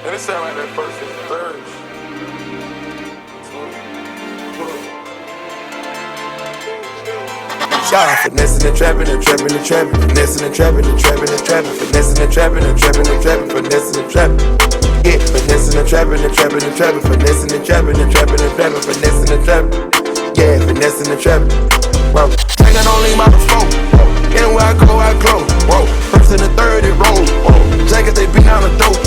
And it sound like that first and third. Yeah, finessing and trapping and trapping and trapping, finessing and trapping and trapping and trapping, finessing and trapping and trapping and trapping, finessing and trapping. Yeah, finessing and trapping and trapping and trapping, finessing and trapping and trapping and trapping, finessing and trapping. Yeah, finessing and trapping. Whoa, taking on lean by the flow. Anywhere I go, I glow. Whoa, first and the third it roll. Whoa, jacket they beat down the dope.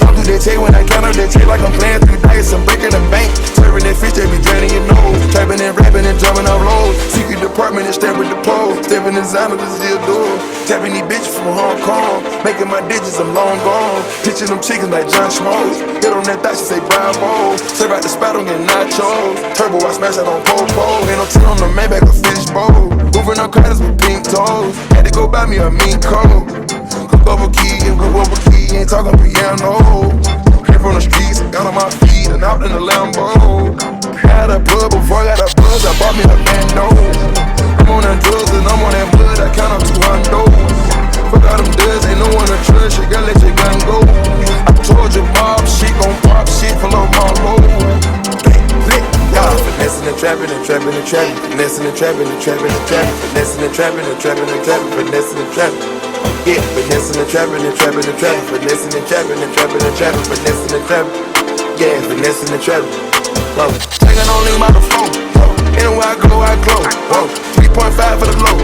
I'll do that check when I count up that check like I'm playing through dice. I'm breaking the bank, serving that fish they be draining your nose. Trapping and rapping and jumping off lows. Secret department and stepping the pole. Stepping designer to steal doors. Tapping these bitches from Hong Kong. Making my digits, I'm long gone. Teaching them chickens like John Schmoes. Hit on that thigh, she say bravo. Serve out the spot, don't get nachos. Turbo, I smash that on pole. Ain't no tin on the Maybach, a fish bowl. Moving up credits with pink toes. Had to go buy me a mean coat. Cook over key and cook over key. Ain't talking piano. Came from the streets, got on my feet and out in the Lambo. Had a plug before I got a buzz, I bought me a bando. I'm on that drugs and I'm on that blood, I count up 200. Fuck all them duds, ain't no one to trust, you gotta let your gun go. I told you mob shit gon' pop shit for Lil' Marlo. Finessing and trapping and trapping and trapping, finessing and trapping and trapping and trapping, finessing and trapping and trapping and trapping, finessing and trapping. Yeah, finessing and trapping and trapping and trapping, finessing and trapping and trapping and trapping, finessing and trapping. Yeah, finessing and trapping. Whoa, taking on lean by the flow. Anywhere I go, I glow. Whoa, 3.5 for the low.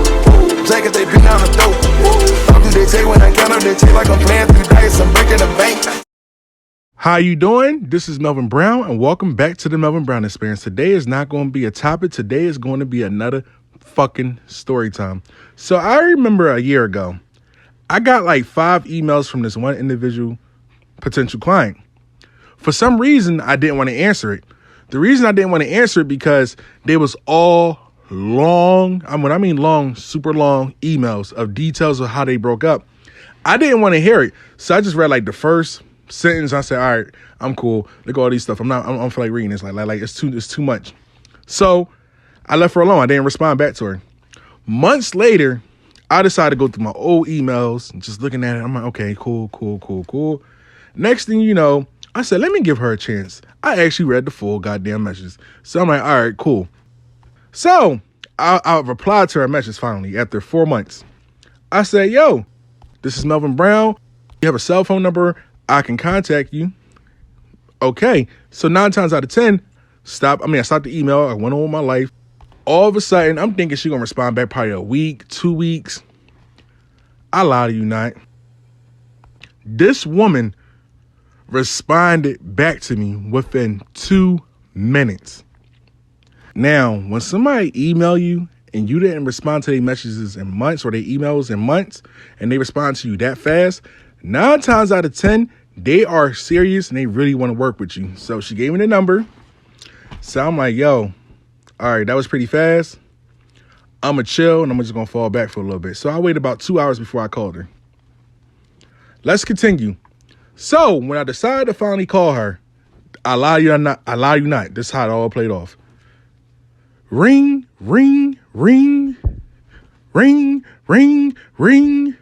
Jacket they beat down the dope. I'll do that check when I count up that check like I'm playing through dice. I'm breaking the bank. How you doing? This is Melvin Brown, and welcome back to the Melvin Brown Experience. Today is not going to be a topic. Today is going to be another fucking story time. So I remember a year ago, I got like 5 emails from this one individual potential client. For some reason, I didn't want to answer it. The reason I didn't want to answer it because they was all long, when I mean long, super long emails of details of how they broke up. I didn't want to hear it. So I just read like the first sentence. I said, all right, I'm cool. Look at all these stuff. I don't feel like reading this. Like it's too much. So I left her alone. I didn't respond back to her. Months later, I decided to go through my old emails and just looking at it. I'm like, okay, cool. Next thing you know, I said, let me give her a chance. I actually read the full goddamn messages. So I'm like, all right, cool. So I replied to her message finally after 4 months. I said, yo, this is Melvin Brown. You have a cell phone number. I can contact you. Okay. So 9 times out of 10, I stopped the email. I went on with my life. All of a sudden, I'm thinking she's going to respond back probably a week, 2 weeks. I lie to you not. This woman responded back to me within 2 minutes. Now, when somebody email you and you didn't respond to their messages in months or their emails in months and they respond to you that fast, 9 times out of 10, they are serious and they really want to work with you. So she gave me the number. So I'm like, yo, all right, that was pretty fast. I'm going to chill and I'm just going to fall back for a little bit. So I waited about 2 hours before I called her. Let's continue. So when I decided to finally call her, I lie you not. This is how it all played off. Ring, ring, ring, ring, ring, ring,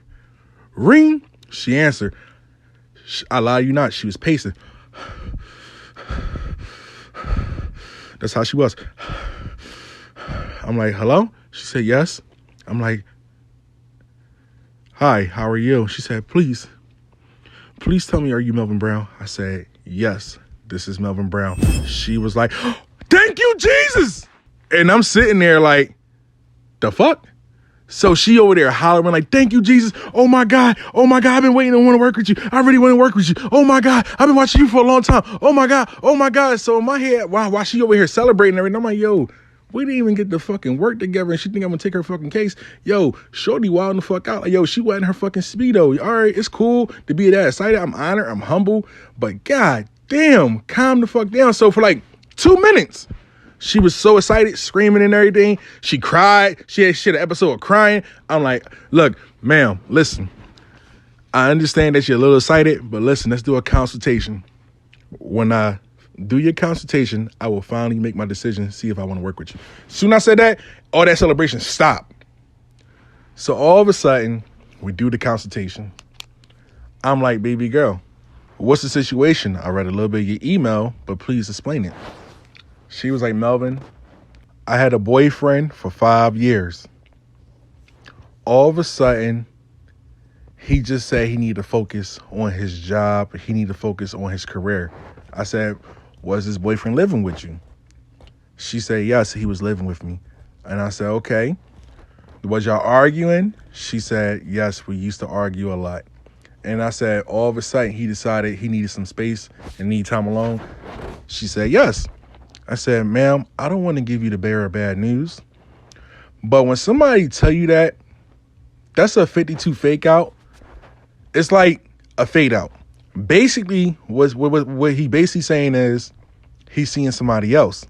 ring. She answered. I lie you not. She was pacing. That's how she was. I'm like, hello? She said, yes. I'm like, hi, how are you? She said, please tell me, are you Melvin Brown? I said, yes, this is Melvin Brown. She was like, oh, thank you, Jesus. And I'm sitting there like, the fuck? So she over there hollering like, thank you, Jesus. Oh my God. I've been waiting to want to work with you. I really want to work with you. Oh my God. I've been watching you for a long time. Oh my God. So in my head, while she over here celebrating everything, I'm like, yo, we didn't even get to fucking work together and she think I'm gonna take her fucking case. Yo, shorty wilding the fuck out. Like, yo, she wasn't her fucking speedo. All right, it's cool to be that excited. I'm honored. I'm humble. But God damn, calm the fuck down. So for like 2 minutes, she was so excited, screaming and everything. She cried. She had an episode of crying. I'm like, look, ma'am, listen. I understand that you're a little excited, but listen, let's do a consultation. When I do your consultation, I will finally make my decision, see if I want to work with you. Soon as I said that, all that celebration stopped. So all of a sudden, we do the consultation. I'm like, baby girl, What's the situation? I read a little bit of your email, but please explain it. She was like, Melvin, I had a boyfriend for 5 years. All of a sudden, he just said he needed to focus on his job. He needed to focus on his career. I said, was his boyfriend living with you? She said, yes, he was living with me. And I said, okay. Was y'all arguing? She said, yes, we used to argue a lot. And I said, all of a sudden, he decided he needed some space and need time alone. She said, yes. I said, ma'am, I don't want to give you the bearer of bad news. But when somebody tell you that, that's a 52 fake out. It's like a fade out. Basically, what he basically saying is he's seeing somebody else.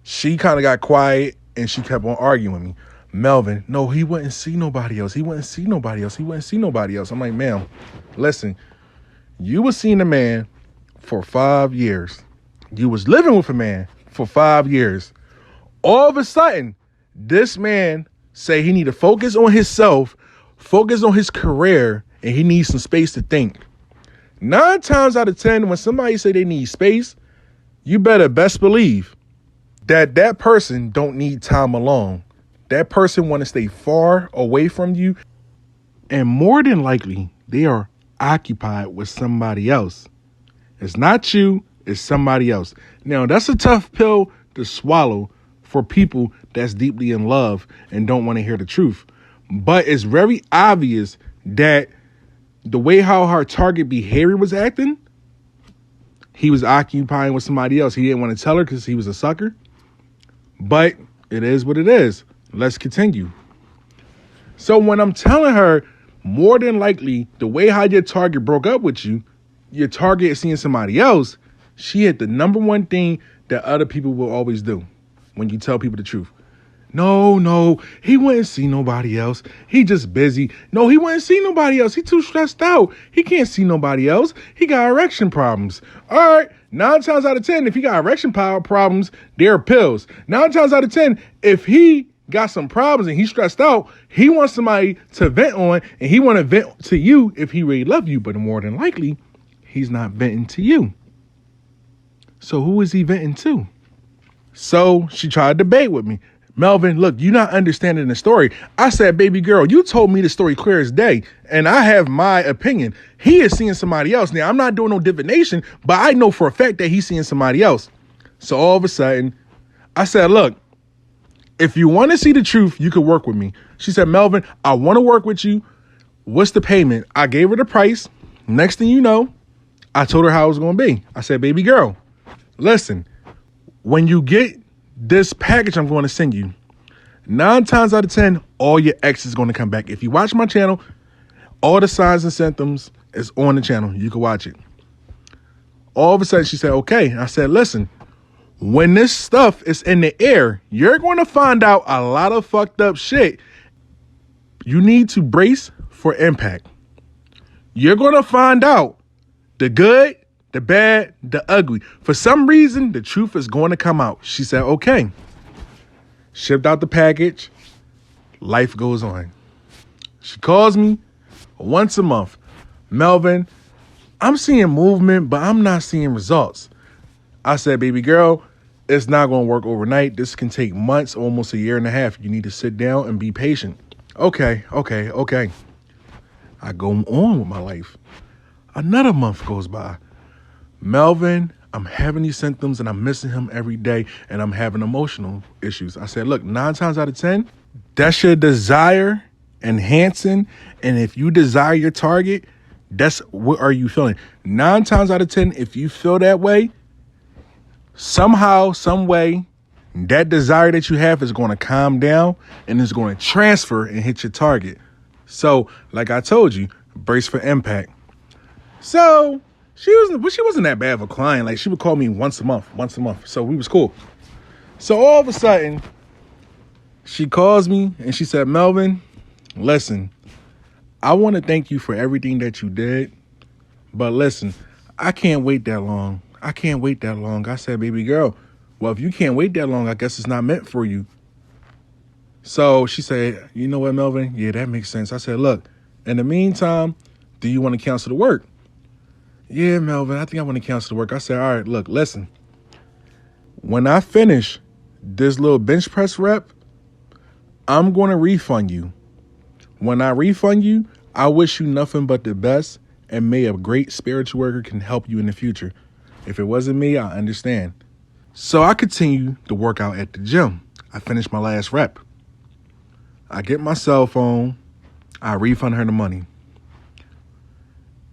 She kind of got quiet and she kept on arguing with me. Melvin, no, he wouldn't see nobody else. He wouldn't see nobody else. He wouldn't see nobody else. I'm like, ma'am, listen, you was seeing a man for 5 years. You was living with a man for 5 years. All of a sudden, this man say he need to focus on himself, focus on his career, and he needs some space to think. 9 times out of 10, when somebody say they need space, you better best believe that person don't need time alone. That person want to stay far away from you. And more than likely, they are occupied with somebody else. It's not you, it's somebody else. Now, that's a tough pill to swallow for people that's deeply in love and don't want to hear the truth. But it's very obvious that the way how her target behavior was acting, he was occupying with somebody else. He didn't want to tell her because he was a sucker. But it is what it is. Let's continue. So when I'm telling her, more than likely, the way how your target broke up with you, your target is seeing somebody else, she had the number one thing that other people will always do when you tell people the truth. No, he wouldn't see nobody else. He just busy. No, he wouldn't see nobody else. He too stressed out. He can't see nobody else. He got erection problems. All right, 9 times out of 10, if he got erection problems, there are pills. 9 times out of 10, if he got some problems and he's stressed out, he wants somebody to vent on, and he want to vent to you if he really love you. But more than likely, he's not venting to you. So who is he venting to? So she tried to debate with me. Melvin, look, you're not understanding the story. I said, baby girl, you told me the story clear as day, and I have my opinion. He is seeing somebody else. Now, I'm not doing no divination, but I know for a fact that he's seeing somebody else. So all of a sudden, I said, look, if you want to see the truth, you could work with me. She said, Melvin, I want to work with you. What's the payment? I gave her the price. Next thing you know, I told her how it was going to be. I said, baby girl, listen, when you get this package I'm going to send you, 9 times out of 10, all your ex is going to come back. If you watch my channel, all the signs and symptoms is on the channel. You can watch it. All of a sudden, she said, okay. I said, listen, when this stuff is in the air, you're going to find out a lot of fucked up shit. You need to brace for impact. You're going to find out the good, the bad, the ugly. For some reason, the truth is going to come out. She said, okay. Shipped out the package. Life goes on. She calls me once a month. Melvin, I'm seeing movement, but I'm not seeing results. I said, baby girl, it's not going to work overnight. This can take months, almost a year and a half. You need to sit down and be patient. Okay. I go on with my life. Another month goes by. Melvin, I'm having these symptoms and I'm missing him every day and I'm having emotional issues. I said, look, 9 times out of 10, that's your desire enhancing. And if you desire your target, that's what are you feeling? 9 times out of 10, if you feel that way, somehow, some way, that desire that you have is going to calm down and it's going to transfer and hit your target. So, like I told you, brace for impact. So she wasn't that bad of a client. Like, she would call me once a month. So we was cool. So all of a sudden, she calls me and she said, Melvin, listen, I want to thank you for everything that you did. But listen, I can't wait that long. I said, baby girl, well, if you can't wait that long, I guess it's not meant for you. So she said, you know what, Melvin? Yeah, that makes sense. I said, look, in the meantime, do you want to cancel the work? Yeah, Melvin, I think I want to cancel the work. I said, all right, look, listen. When I finish this little bench press rep, I'm going to refund you. When I refund you, I wish you nothing but the best, and may a great spiritual worker can help you in the future. If it wasn't me, I understand. So I continue to work out at the gym. I finished my last rep. I get my cell phone. I refund her the money.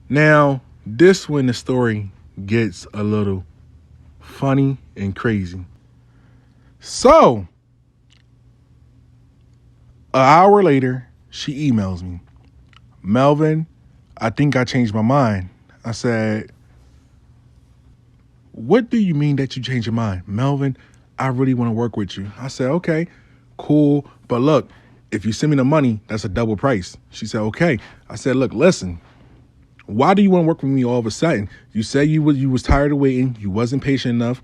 Now, this when the story gets a little funny and crazy. So, an hour later, she emails me. Melvin, I think I changed my mind. I said, what do you mean that you changed your mind? Melvin, I really want to work with you. I said, okay, cool. But look, if you send me the money, that's a double price. She said, okay. I said, look, listen, why do you want to work with me all of a sudden? You said you was tired of waiting. You wasn't patient enough.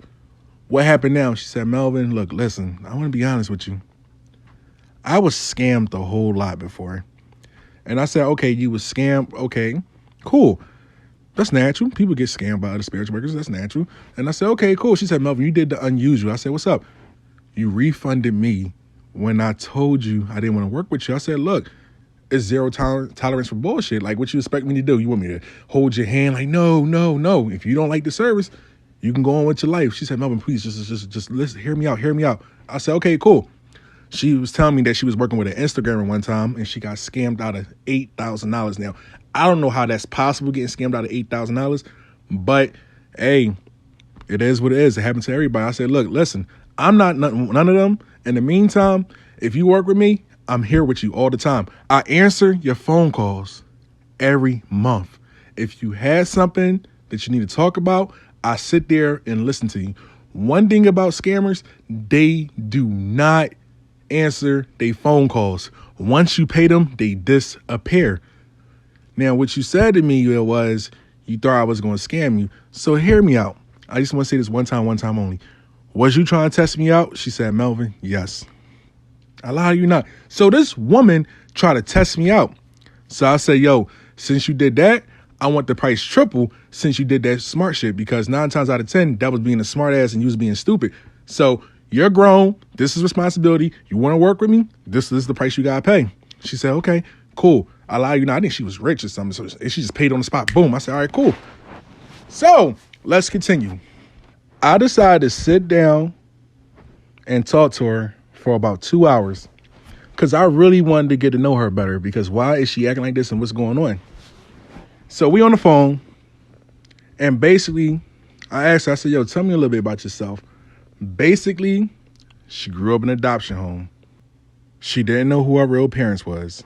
What happened now? She said, Melvin, look, listen, I want to be honest with you. I was scammed a whole lot before. And I said, okay, you was scammed. Okay, cool. That's natural. People get scammed by other spiritual workers. That's natural. And I said, okay, cool. She said, Melvin, you did the unusual. I said, what's up? You refunded me when I told you I didn't want to work with you. I said, look, it's zero tolerance for bullshit. Like, what you expect me to do? You want me to hold your hand? Like, no. If you don't like the service, you can go on with your life. She said, Melvin, please, just listen, hear me out. I said, okay, cool. She was telling me that she was working with an Instagrammer one time and she got scammed out of $8,000. Now, I don't know how that's possible, getting scammed out of $8,000, but hey, it is what it is. It happens to everybody. I said, look, listen, I'm not none of them. In the meantime, if you work with me, I'm here with you all the time. I answer your phone calls every month. If you had something that you need to talk about, I sit there and listen to you. One thing about scammers, they do not answer their phone calls. Once you pay them, they disappear. Now, what you said to me was you thought I was going to scam you. So hear me out. I just want to say this one time only. Was you trying to test me out? She said, Melvin, yes. I lie to you not. So this woman tried to test me out. So I said, yo, since you did that, I want the price triple since you did that smart shit, because 9 times out of 10, that was being a smart ass and you was being stupid. So you're grown. This is responsibility. You want to work with me? This is the price you got to pay. She said, okay, cool. I lie to you not. I think she was rich or something. So she just paid on the spot. Boom. I said, all right, cool. So let's continue. I decided to sit down and talk to her for about 2 hours because I really wanted to get to know her better, because why is she acting like this and what's going on? So we on the phone, and basically I asked her, I said, yo, tell me a little bit about yourself. Basically, she grew up in an adoption home. She didn't know who her real parents was.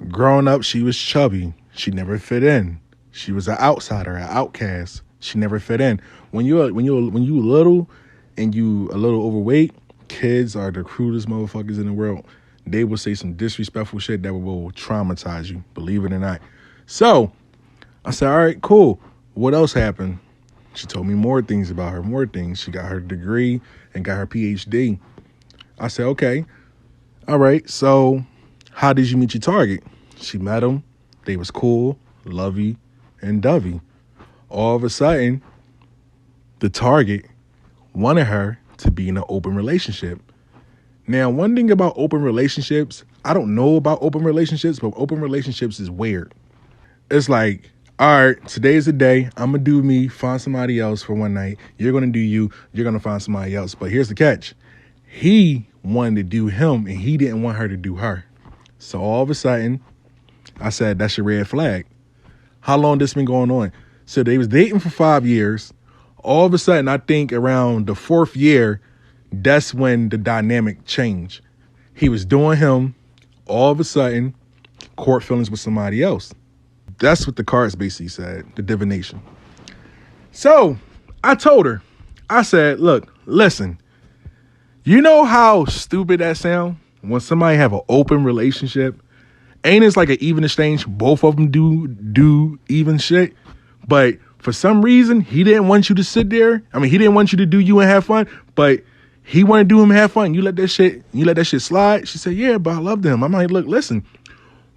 Growing up, she was chubby. She never fit in. She was an outsider, an outcast. She never fit in. When you little and you a little overweight, kids are the crudest motherfuckers in the world. They will say some disrespectful shit that will traumatize you, believe it or not. So I said, all right, cool. What else happened? She told me more things about her, more things. She got her degree and got her PhD. I said, okay, all right. So how did you meet your target? She met him. They was cool, lovey, and dovey. All of a sudden, the target wanted her to be in an open relationship. Now, one thing about open relationships, I don't know about open relationships, but open relationships is weird. It's like, all right, today's the day. I'm going to do me, find somebody else for one night. You're going to do you. You're going to find somebody else. But here's the catch. He wanted to do him, and he didn't want her to do her. So all of a sudden, I said, that's your red flag. How long this been going on? So they was dating for 5 years. All of a sudden, I think around the 4th year, that's when the dynamic changed. He was doing him. All of a sudden, court feelings with somebody else. That's what the cards basically said, the divination. So I told her, I said, look, listen, you know how stupid that sound when somebody have an open relationship? Ain't it like an even exchange? Both of them do even shit. But for some reason, he didn't want you to sit there. I mean, he didn't want you to do you and have fun, but he wanted to do him and have fun. You let that shit slide. She said, yeah, but I loved him. I'm like, look, listen,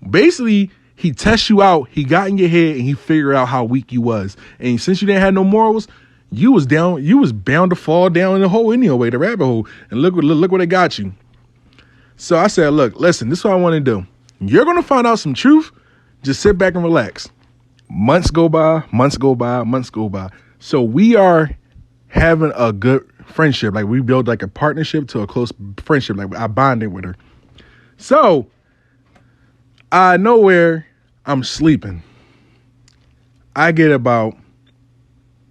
basically, He tests you out, he got in your head, and he figured out how weak you was. And since you didn't have no morals, you was bound to fall down in the hole anyway, the rabbit hole. And look what it got you. So I said, look, listen, this is what I want to do. You're going to find out some truth. Just sit back and relax. Months go by. So we are having a good friendship. Like, we build like a partnership to a close friendship. Like, I bonded with her. So out of nowhere, I'm sleeping. I get about,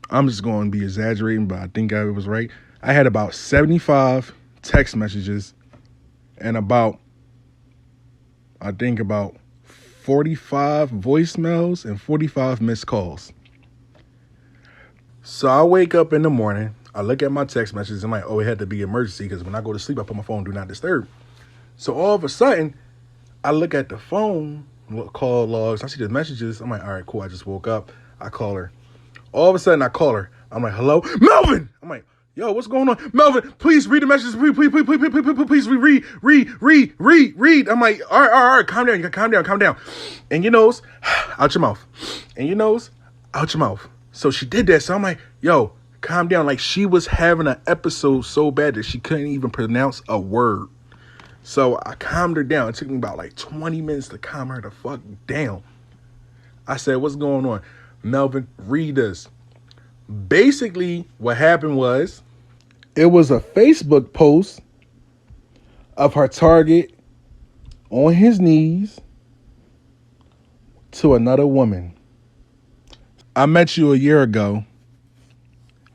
I'm just going to be exaggerating, but I think I was right. I had about 75 text messages and about 45 voicemails and 45 missed calls. So I wake up in the morning, I look at my text messages, I'm like, oh, it had to be emergency, because when I go to sleep, I put my phone do not disturb. So all of a sudden, I look at the phone, call logs, I see the messages, I'm like, all right, cool, I just woke up, I call her. All of a sudden, I call her, I'm like, hello, Melvin! I'm like, yo, what's going on? Melvin, please read the messages, please read. I'm like, all right, calm down. And your nose, out your mouth. And your nose, out your mouth. So she did that. So I'm like, yo, calm down. Like, she was having an episode so bad that she couldn't even pronounce a word. So I calmed her down. It took me about like 20 minutes to calm her the fuck down. I said, what's going on? Melvin, read this. Basically, what happened was, it was a Facebook post of her target on his knees to another woman. I met you a year ago,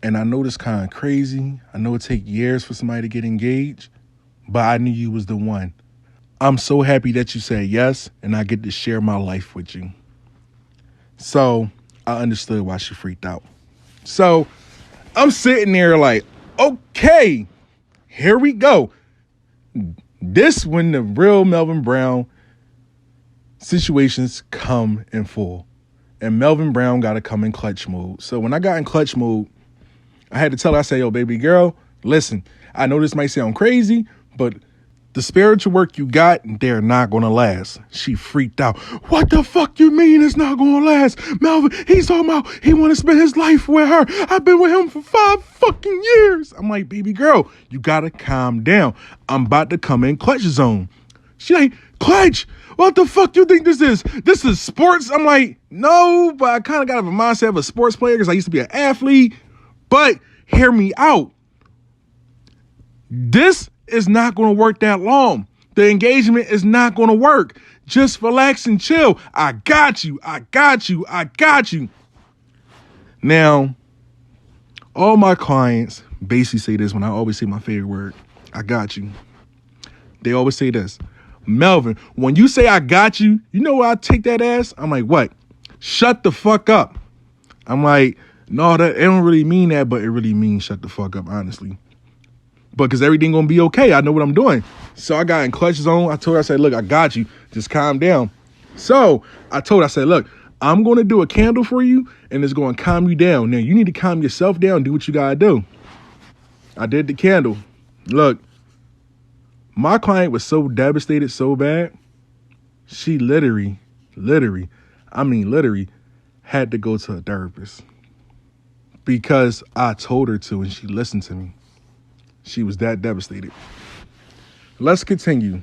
and I know this kind of crazy. I know it takes years for somebody to get engaged, but I knew you was the one. I'm so happy that you said yes, and I get to share my life with you. So I understood why she freaked out. So I'm sitting there like, okay, here we go. This when the real Melvin Brown situations come in full. And Melvin Brown got to come in clutch mode. So when I got in clutch mode, I had to tell her, I said, yo, baby girl, listen, I know this might sound crazy, but the spiritual work you got, they're not going to last. She freaked out. What the fuck you mean it's not going to last? Melvin, he's talking about he want to spend his life with her. I've been with him for 5 fucking years. I'm like, baby girl, you got to calm down. I'm about to come in clutch zone. She like, clutch? What the fuck you think this is? This is sports? I'm like, no, but I kind of got a mindset of a sports player because I used to be an athlete. But hear me out. This is not going to work that long. The engagement is not going to work. Just relax and chill. I got you. Now, all my clients basically say this when I always say my favorite word. I got you. They always say this. Melvin, when you say I got you, you know where I take that as? I'm like, what? Shut the fuck up. I'm like, no, that it don't really mean that, but it really means shut the fuck up, honestly. But because everything going to be okay. I know what I'm doing. So I got in clutch zone. I told her, I said, look, I got you. Just calm down. So I told her, I said, look, I'm going to do a candle for you, and it's going to calm you down. Now, you need to calm yourself down. Do what you got to do. I did the candle. Look, my client was so devastated so bad, she literally had to go to a therapist because I told her to and she listened to me. She was that devastated. Let's continue.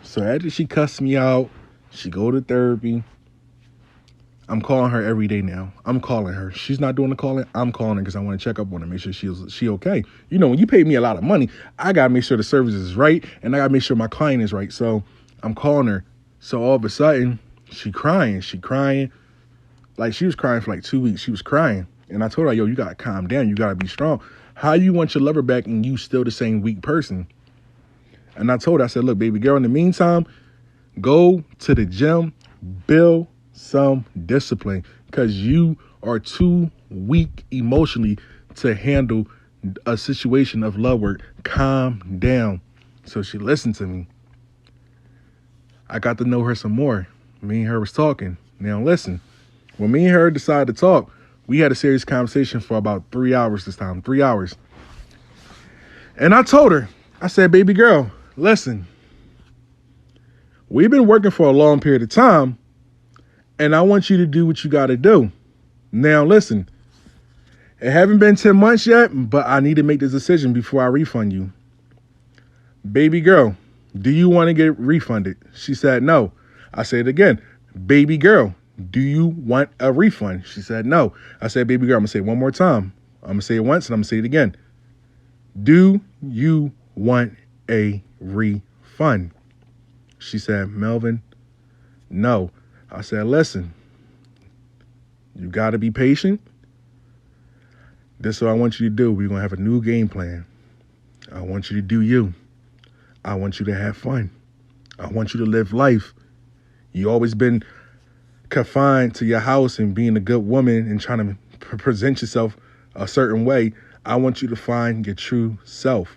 So after she cussed me out, she go to therapy. I'm calling her every day now. I'm calling her. She's not doing the calling. I'm calling her because I want to check up on her, make sure she okay. You know, when you pay me a lot of money, I got to make sure the service is right, and I got to make sure my client is right. So I'm calling her. So all of a sudden, she crying. Like, she was crying for like 2 weeks. She was crying. And I told her, yo, you got to calm down. You got to be strong. How you want your lover back and you still the same weak person? And I told her, I said, look, baby girl, in the meantime, go to the gym, build some discipline, because you are too weak emotionally to handle a situation of love work. Calm down. So she listened to me. I got to know her some more. Me and her was talking. Now listen, when me and her decided to talk, we had a serious conversation for about 3 hours this time, 3 hours. And I told her, I said, baby girl, listen, we've been working for a long period of time, And I want you to do what you got to do. Now, listen, it haven't been 10 months yet, but I need to make this decision before I refund you. Baby girl, do you want to get refunded? She said, no. I said it again. Baby girl, do you want a refund? She said, no. I said, baby girl, I'm going to say it one more time. I'm going to say it once and I'm going to say it again. Do you want a refund? She said, Melvin, no. I said, listen, you got to be patient. This is what I want you to do. We're going to have a new game plan. I want you to do you. I want you to have fun. I want you to live life. You always been confined to your house and being a good woman and trying to present yourself a certain way. I want you to find your true self.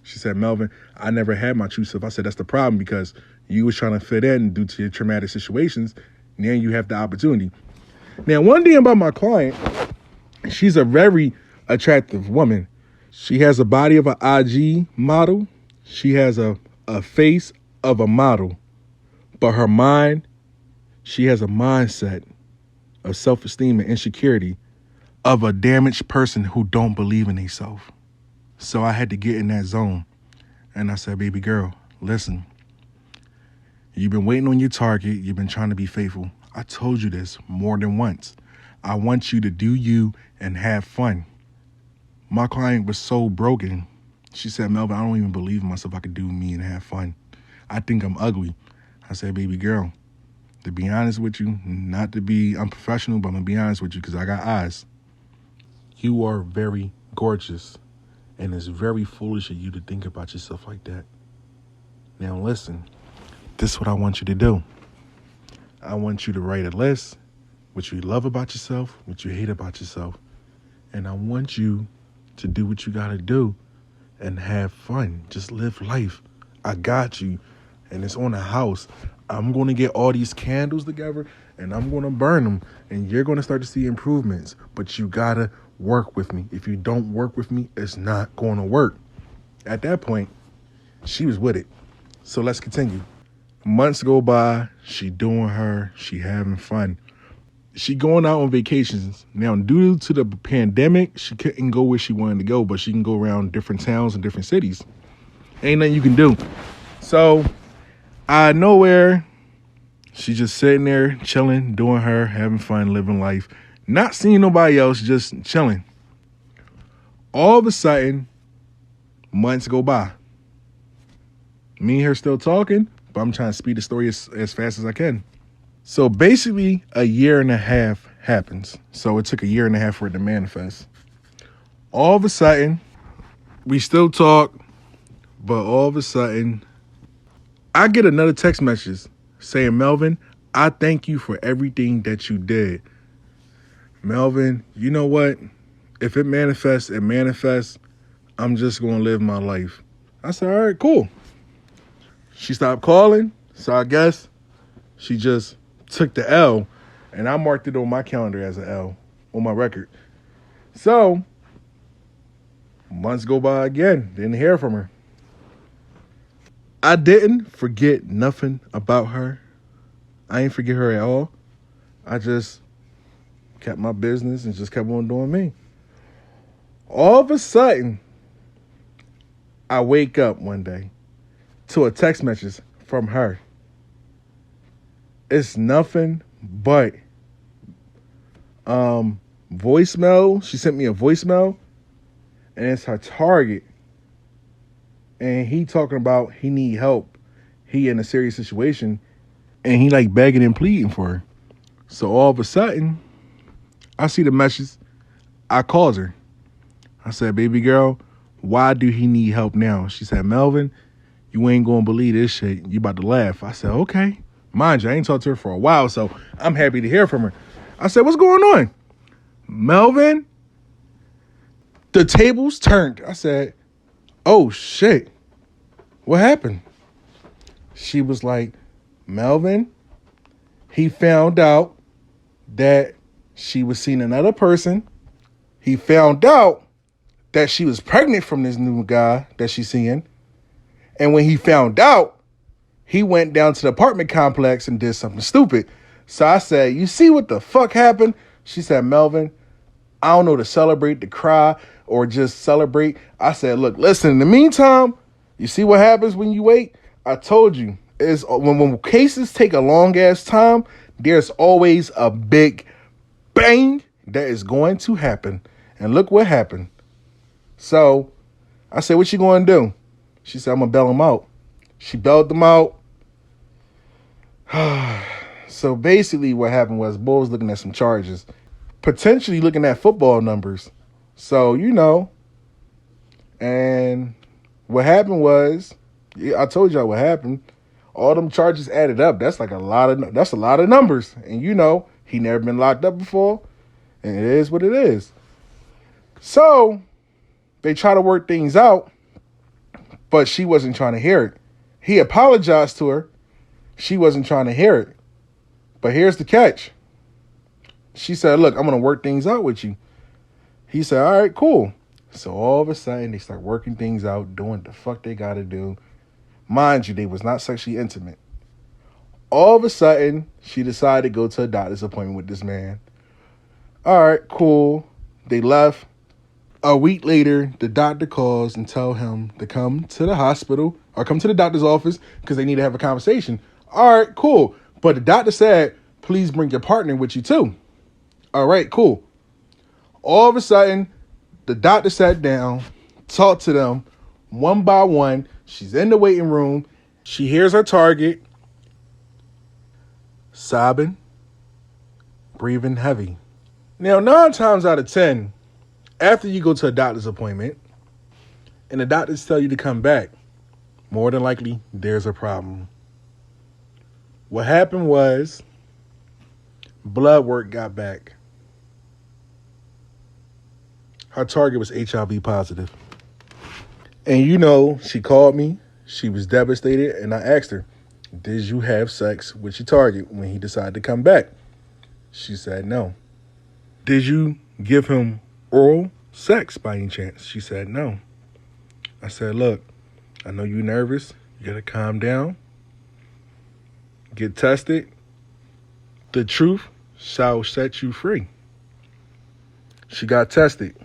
She said, Melvin, I never had my true self. I said, that's the problem because you was trying to fit in due to your traumatic situations. Now you have the opportunity. Now, one thing about my client, she's a very attractive woman. She has a body of an IG model. She has a face of a model. But her mind, she has a mindset of self-esteem and insecurity of a damaged person who don't believe in themselves. So I had to get in that zone. And I said, baby girl, listen, you've been waiting on your target. You've been trying to be faithful. I told you this more than once. I want you to do you and have fun. My client was so broken. She said, Melvin, I don't even believe in myself I could do me and have fun. I think I'm ugly. I said, baby girl, to be honest with you, not to be unprofessional, but I'm going to be honest with you because I got eyes. You are very gorgeous, and it's very foolish of you to think about yourself like that. Now listen, this is what I want you to do. I want you to write a list, what you love about yourself, what you hate about yourself. And I want you to do what you got to do and have fun. Just live life. I got you. And it's on the house. I'm going to get all these candles together and I'm going to burn them. And you're going to start to see improvements. But you got to work with me. If you don't work with me, it's not going to work. At that point, she was with it. So let's continue. Months go by. She doing her. She having fun. She going out on vacations. Now, due to the pandemic, she couldn't go where she wanted to go, but she can go around different towns and different cities. Ain't nothing you can do. So, out of nowhere, she just sitting there, chilling, doing her, having fun, living life, not seeing nobody else, just chilling. All of a sudden, months go by. Me and her still talking, but I'm trying to speed the story as fast as I can. So basically, a year and a half happens. So it took a year and a half for it to manifest. All of a sudden, we still talk, but all of a sudden, I get another text message saying, Melvin, I thank you for everything that you did. Melvin, you know what? If it manifests, it manifests. I'm just going to live my life. I said, all right, cool. She stopped calling, so I guess she just took the L, and I marked it on my calendar as an L on my record. So, months go by again. Didn't hear from her. I didn't forget nothing about her. I ain't forget her at all. I just kept my business and just kept on doing me. All of a sudden, I wake up one day to a text message from her. It's nothing but voicemail. She sent me a voicemail, and it's her target. And he talking about he need help. He in a serious situation, and he like begging and pleading for her. So all of a sudden, I see the message. I called her. I said, baby girl, why do he need help now? She said, Melvin, you ain't gonna believe this shit. You about to laugh. I said, okay. Mind you, I ain't talked to her for a while, so I'm happy to hear from her. I said, what's going on? Melvin, the tables turned. I said, oh, shit. What happened? She was like, Melvin, he found out that she was seeing another person. He found out that she was pregnant from this new guy that she's seeing. And when he found out, he went down to the apartment complex and did something stupid. So I said, you see what the fuck happened? She said, Melvin, I don't know to celebrate, to cry, or just celebrate. I said, look, listen, in the meantime, you see what happens when you wait? I told you, is when cases take a long ass time, there's always a big bang that is going to happen. And look what happened. So I said, what you going to do? She said, I'm going to bail him out. She bailed them out. So basically what happened was Bull was looking at some charges, potentially looking at football numbers. So, and what happened was, I told y'all what happened. All them charges added up. That's a lot of numbers. And he never been locked up before. And it is what it is. So they try to work things out, but she wasn't trying to hear it. He apologized to her. She wasn't trying to hear it. But here's the catch. She said, look, I'm going to work things out with you. He said, all right, cool. So all of a sudden, they start working things out, doing what the fuck they got to do. Mind you, they was not sexually intimate. All of a sudden, she decided to go to a doctor's appointment with this man. All right, cool. They left. A week later, the doctor calls and tell him to come to the hospital or come to the doctor's office because they need to have a conversation. All right, cool. But the doctor said, please bring your partner with you too. All right, cool. All of a sudden, the doctor sat down, talked to them one by one. She's in the waiting room. She hears her target, sobbing, breathing heavy. Now, 9 times out of 10, after you go to a doctor's appointment and the doctors tell you to come back, more than likely, there's a problem. What happened was blood work got back. Her target was HIV positive. And she called me. She was devastated. And I asked her, did you have sex with your target when he decided to come back? She said no. Did you give him oral sex by any chance? She said no. I said, look, I know you're nervous. You got to calm down. Get tested. The truth shall set you free. She got tested.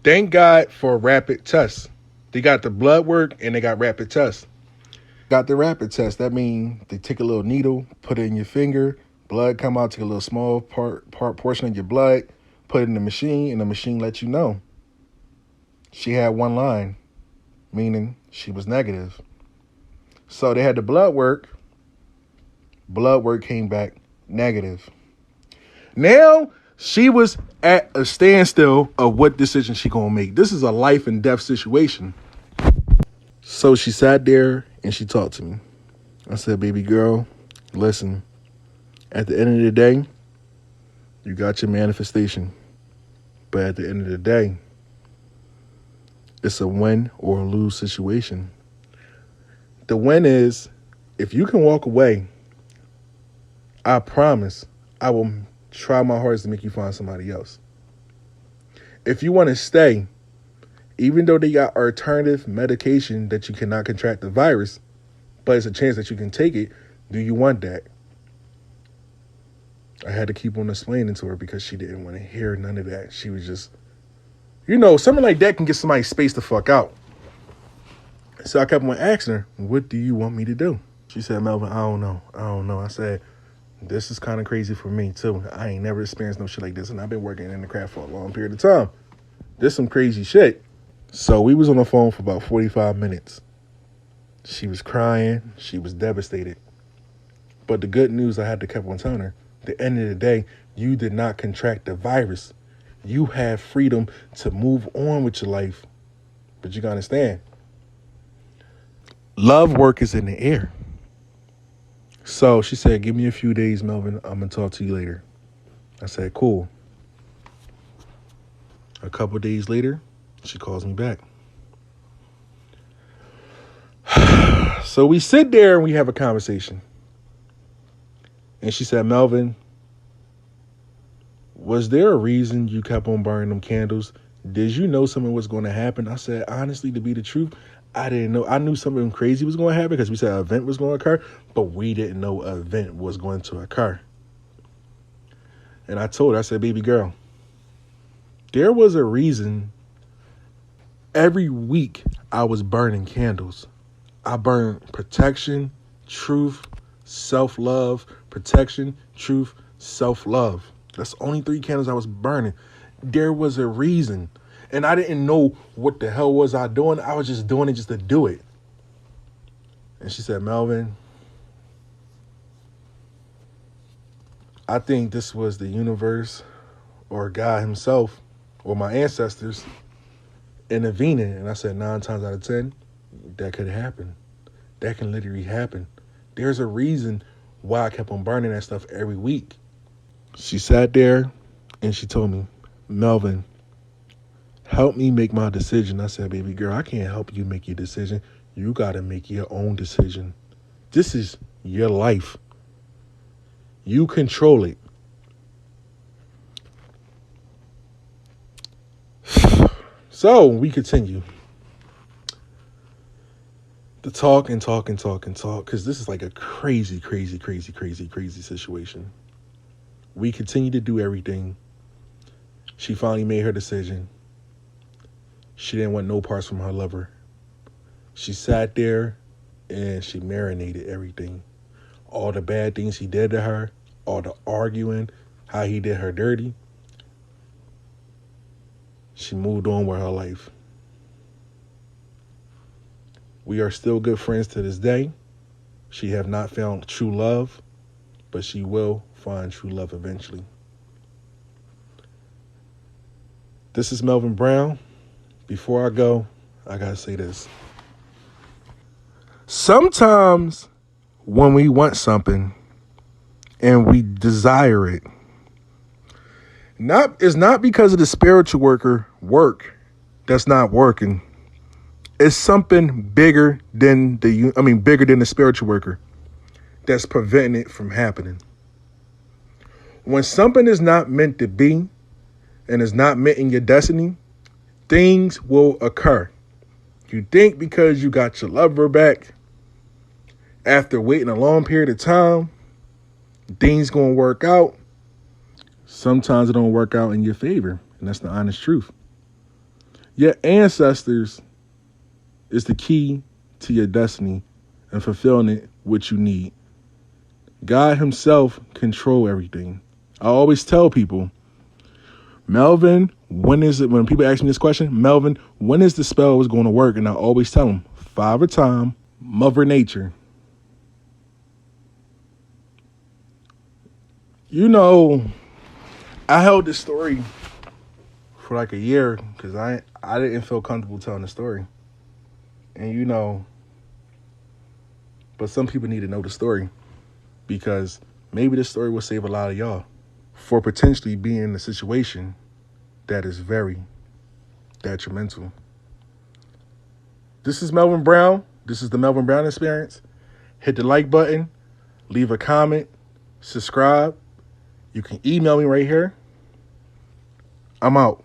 Thank God for rapid tests. They got the blood work and they got rapid tests. Got the rapid test. That means they take a little needle, put it in your finger, blood come out, take a little small portion of your blood, put it in the machine, and the machine lets you know. She had one line, meaning she was negative. So they had the blood work. Blood work came back negative. Now she was at a standstill of what decision she gonna make. This is a life and death situation. So she sat there and she talked to me. I said, baby girl, listen, at the end of the day, you got your manifestation. But at the end of the day, it's a win or a lose situation. The win is, if you can walk away, I promise I will try my hardest to make you find somebody else. If you want to stay, even though they got alternative medication that you cannot contract the virus, but it's a chance that you can take it, do you want that? I had to keep on explaining to her because she didn't want to hear none of that. She was just, something like that can get somebody spaced the fuck out. So I kept on asking her, what do you want me to do? She said, Melvin, I don't know. I said, this is kind of crazy for me too. I ain't never experienced no shit like this, and I've been working in the craft for a long period of time. This some crazy shit. So we was on the phone for about 45 minutes. She was crying. She was devastated. But the good news I had to keep on telling her, at the end of the day, you did not contract the virus. You have freedom to move on with your life. But you gotta understand, love work is in the air. So she said, give me a few days, Melvin. I'm going to talk to you later. I said, cool. A couple days later, she calls me back. So we sit there and we have a conversation. And she said, Melvin, was there a reason you kept on burning them candles? Did you know something was going to happen? I said, honestly, to be the truth, I didn't know. I knew something crazy was going to happen because we said an event was going to occur, but we didn't know an event was going to occur. And I told her, I said, baby girl, there was a reason every week I was burning candles. I burned protection, truth, self-love, protection, truth, self-love. That's the only 3 candles I was burning. There was a reason. And I didn't know what the hell was I doing. I was just doing it just to do it. And she said, Melvin, I think this was the universe or God himself or my ancestors intervening. And I said 9 times out of 10, that could happen. That can literally happen. There's a reason why I kept on burning that stuff every week. She sat there and she told me, Melvin, help me make my decision. I said, baby girl, I can't help you make your decision. You got to make your own decision. This is your life. You control it. So we continue to talk and talk and talk and talk because this is like a crazy, crazy, crazy, crazy, crazy situation. We continue to do everything. She finally made her decision. She didn't want no parts from her lover. She sat there and she marinated everything. All the bad things he did to her, all the arguing, how he did her dirty. She moved on with her life. We are still good friends to this day. She have not found true love, but she will find true love eventually. This is Melvin Brown. Before I go, I gotta say this. Sometimes when we want something and we desire it, it's not because of the spiritual work that's not working. It's something bigger than the spiritual worker that's preventing it from happening. When something is not meant to be and is not meant in your destiny, things will occur. You think because you got your lover back after waiting a long period of time, things gonna work out. Sometimes it don't work out in your favor, and that's the honest truth. Your ancestors is the key to your destiny and fulfilling it what you need. God himself control everything. I always tell people, Melvin, when people ask me this question, Melvin, when is the spell going to work? And I always tell them, Father Time, Mother Nature. You know, I held this story for like a year because I didn't feel comfortable telling the story. And but some people need to know the story because maybe this story will save a lot of y'all for potentially being in a situation that is very detrimental. This is Melvin Brown. This is the Melvin Brown Experience. Hit the like button, leave a comment, subscribe. You can email me right here. I'm out.